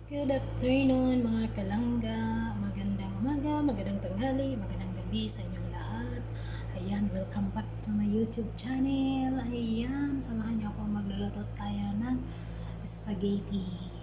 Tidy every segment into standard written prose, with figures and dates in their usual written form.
Good afternoon mga kalangga, magandang umaga, magandang tanghali, magandang gabi sa inyong lahat. Ayan, welcome back to my YouTube channel. Ayan, samahan niyo ako magluluto tayo ng spaghetti.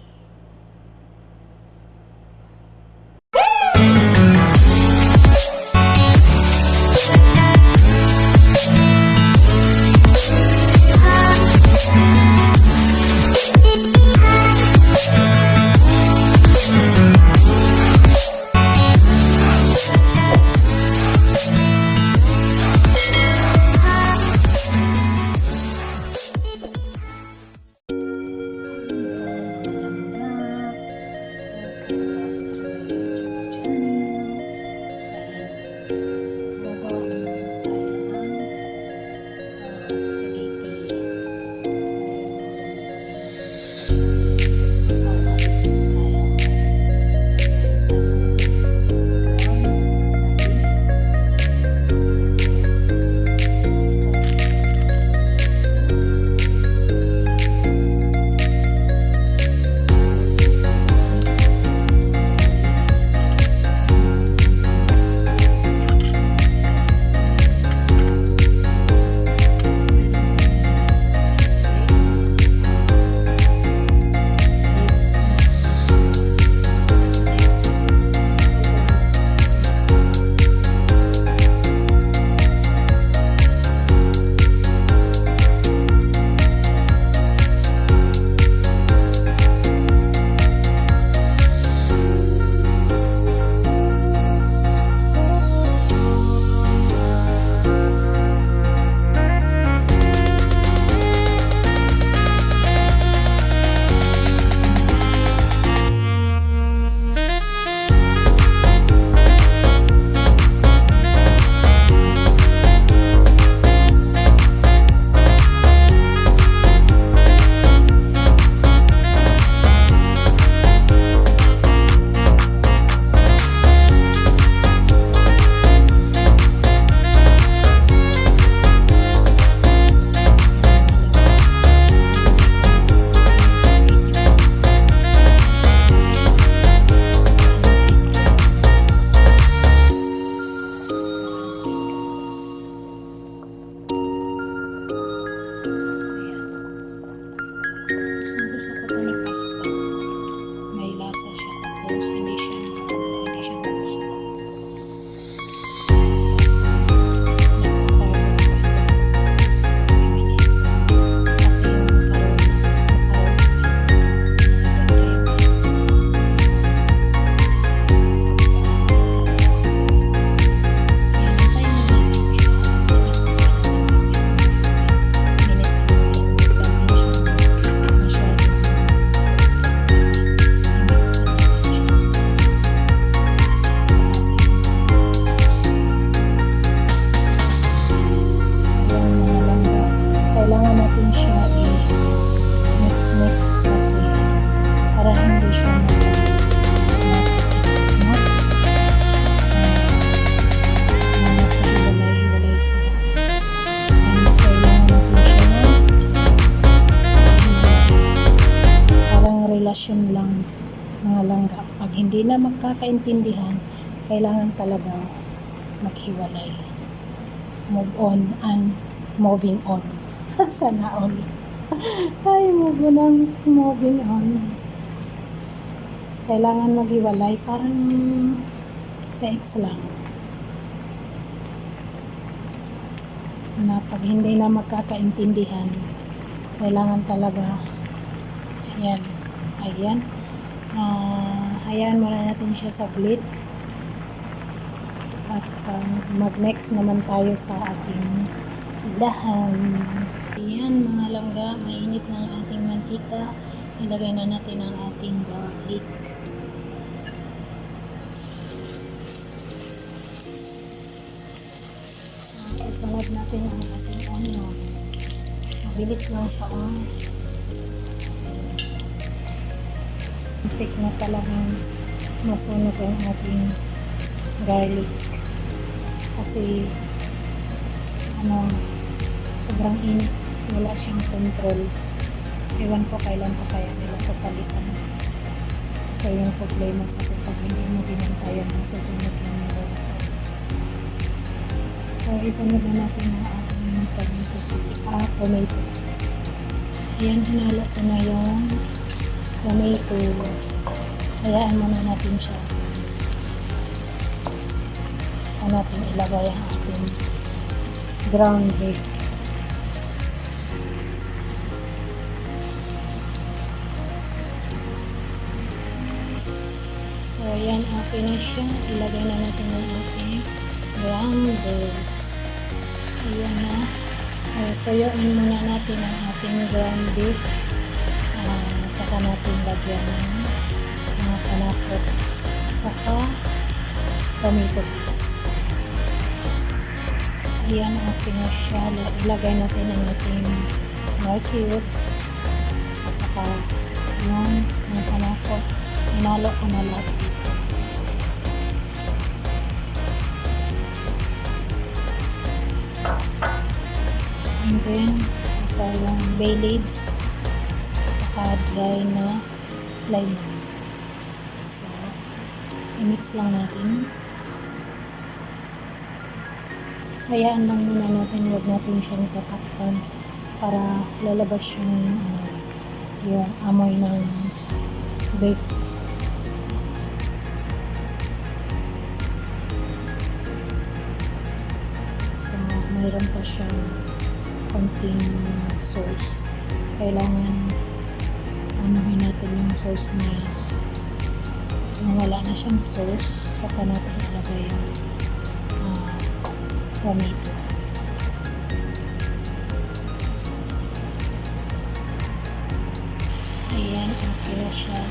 Mix kasi para hindi siya hiwalay-hiwalay sila. Kailangan natin siya parang relasyon lang mga langga. Pag hindi na magkakaintindihan, kailangan talagang maghiwalay. Move on and moving on. Sana all. Ay, moving on. Kailangan maghiwalay, parang sa ex lang. Na pag hindi na magkakaintindihan, kailangan talaga, ayan, hayaan muna natin siya saglit. At mag-next naman tayo sa ating dahan. Ayan mga langga, mainit na ang ating mantika. Ilagay na natin ang ating garlic. Susunod natin ang ating onion. Mabilis lang siya. Muntik na talagang masunog ang ating garlic. Kasi sobrang init. Wala siyang control. Ewan ko kailan pa kaya nila ito palitan. Ito ito yung problema kasi pag hindi mo binantayan ang susunod lang yung luluto. So isunod na natin ang ating tomato. Ayan, hinalo ko na yung tomato. Hayaan muna natin siya. Saan natin ilagay ang ating ground beef. So ayan, okay na siya. Ilagay na natin ang ating ground beef. Ayan na. So tuyuin muna natin ang ating ground beef. Saka natin lagyan ng mga panakot. Saka tomato paste. Ayan, okay na siya. Ilagay natin ang ating more cubes. At saka yung mga panakot. Hinalo ko na lahat dito. And then, ito yung bay leaves. At saka dry na lime. So, i-mix lang natin. Hayaan lang muna natin, huwag natin siyang tatakpan para lalabas yung amoy ng beef. So, mayroon pa siyang konting sauce. Kailangan anuhin natin yung sauce niya. Kung wala na siyang sauce, saka natin ilagay yung tomato. Ayan, okay na siya.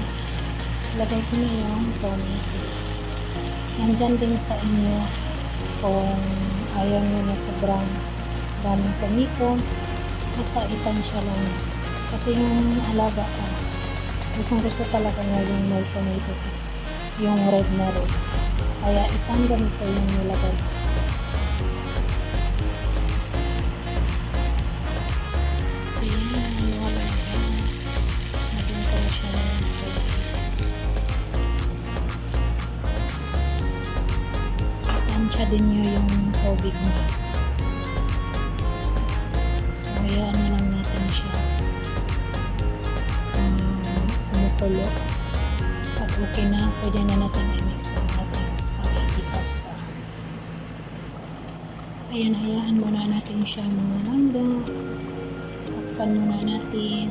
Lagay ko na yung tomato. Nandyan din sa inyo kung ayaw nyo na sobrang daming tomato, basta itansya lang. Kasi yung alaga ka, gusto talaga nga yung may tomato paste, yung red na red. Kaya isang ganito yung nilagay. Itansya din nyo yung tubig niya. So, hayaan na lang natin siya kumukulo. Pag okay na, pwede na natin i-mix ang ating spaghetti pasta. Ayan, hayaan muna natin siya mga langga. Takpan muna natin.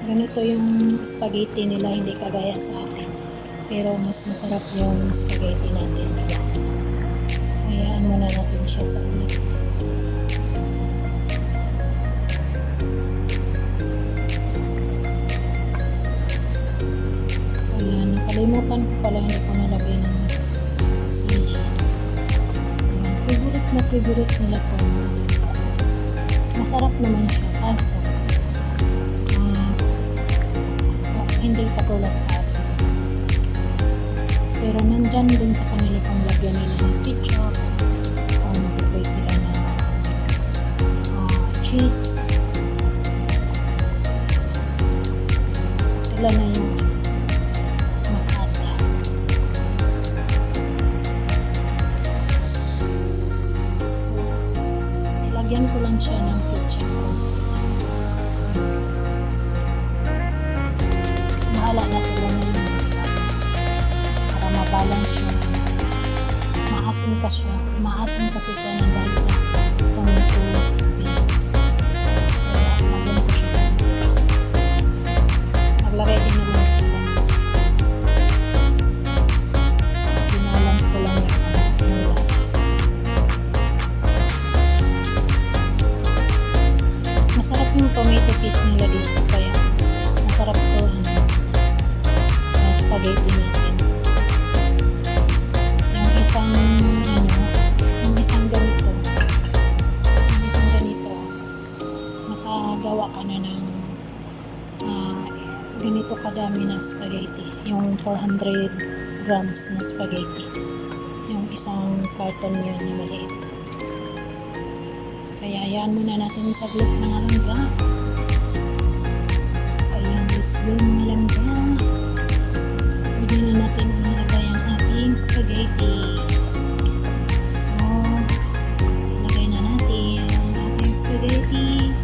Ganito yung spaghetti nila, hindi kagaya sa atin. Pero mas masarap yung spaghetti natin. Hayaan muna natin siya sa ulit. Ayan, nakalimutan ko pala, hindi ko nalagay ng sili. Favorite nila po. Masarap naman siya. Kaso, hindi katulad sa atin. Pero nandyan din sa kanila kung lagyan nila ng ketchup, kung magbigay sila ng cheese. Sila na yung mag-add. So, ilagyan ko lang siya ng ketchup. Bahala na sila na yung para mabalance yung maasim kasi siya ng dahil sa tomato paste. Kaya lagyan ko siya. Naglagay din naman sila. Binalance ko lang yung lasa. Masarap yung tomato paste nila dito, kaya masarap to sa spaghetti natin. Yung isang ganito makagawa ka na ng ganito kadami na spaghetti, yung 400 grams na spaghetti, yung isang carton yun na maliit. Kaya hayaan muna natin saglit mga langga. Ayan, let's go mga langga. Pwede na natin ilagay ang ating spaghetti. So, ilagay na natin ang ating spaghetti.